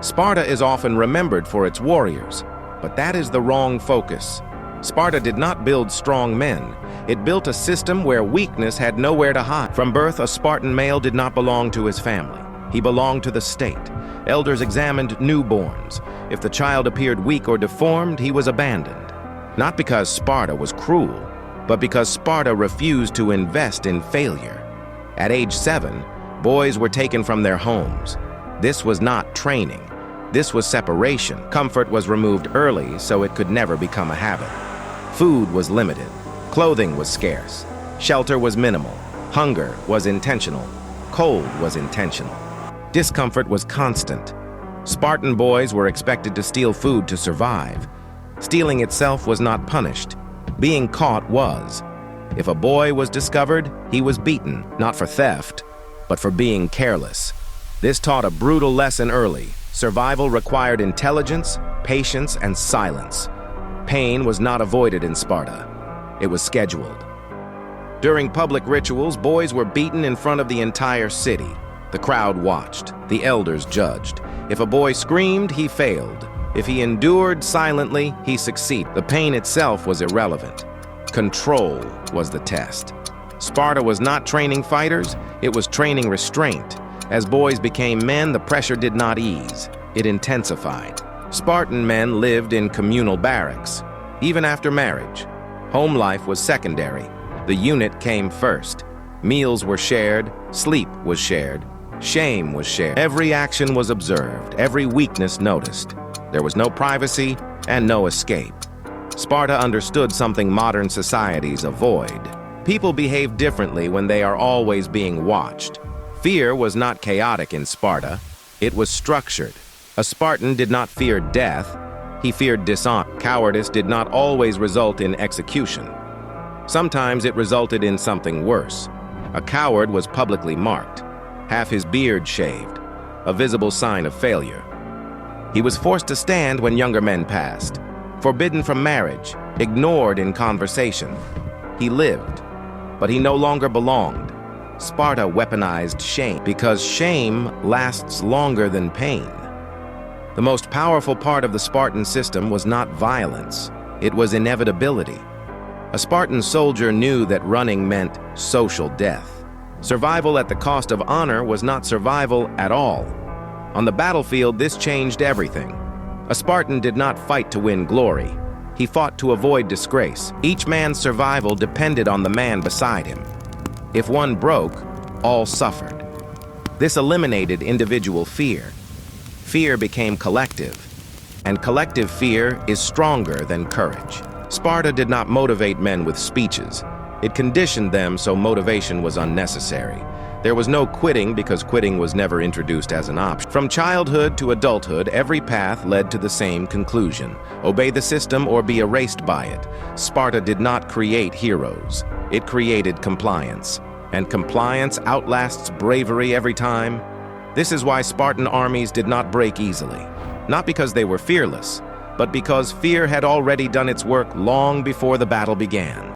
Sparta is often remembered for its warriors, but that is the wrong focus. Sparta did not build strong men. It built a system where weakness had nowhere to hide. From birth, a Spartan male did not belong to his family. He belonged to the state. Elders examined newborns. If the child appeared weak or deformed, he was abandoned. Not because Sparta was cruel, but because Sparta refused to invest in failure. At age 7, boys were taken from their homes. This was not training. This was separation. Comfort was removed early so it could never become a habit. Food was limited. Clothing was scarce. Shelter was minimal. Hunger was intentional. Cold was intentional. Discomfort was constant. Spartan boys were expected to steal food to survive. Stealing itself was not punished. Being caught was. If a boy was discovered, he was beaten, not for theft, but for being careless. This taught a brutal lesson early. Survival required intelligence, patience, and silence. Pain was not avoided in Sparta. It was scheduled. During public rituals, boys were beaten in front of the entire city. The crowd watched. The elders judged. If a boy screamed, he failed. If he endured silently, he succeeded. The pain itself was irrelevant. Control was the test. Sparta was not training fighters, it was training restraint. As boys became men, the pressure did not ease. It intensified. Spartan men lived in communal barracks. Even after marriage, home life was secondary. The unit came first. Meals were shared, sleep was shared, shame was shared. Every action was observed, every weakness noticed. There was no privacy and no escape. Sparta understood something modern societies avoid. People behave differently when they are always being watched. Fear was not chaotic in Sparta. It was structured. A Spartan did not fear death. He feared dishonor. Cowardice did not always result in execution. Sometimes it resulted in something worse. A coward was publicly marked, half his beard shaved, a visible sign of failure. He was forced to stand when younger men passed, forbidden from marriage, ignored in conversation. He lived, but he no longer belonged. Sparta weaponized shame because shame lasts longer than pain. The most powerful part of the Spartan system was not violence, it was inevitability. A Spartan soldier knew that running meant social death. Survival at the cost of honor was not survival at all. On the battlefield, this changed everything. A Spartan did not fight to win glory. He fought to avoid disgrace. Each man's survival depended on the man beside him. If one broke, all suffered. This eliminated individual fear. Fear became collective, and collective fear is stronger than courage. Sparta did not motivate men with speeches. It conditioned them so motivation was unnecessary. There was no quitting because quitting was never introduced as an option. From childhood to adulthood, every path led to the same conclusion: obey the system or be erased by it. Sparta did not create heroes. It created compliance. And compliance outlasts bravery every time. This is why Spartan armies did not break easily. Not because they were fearless, but because fear had already done its work long before the battle began.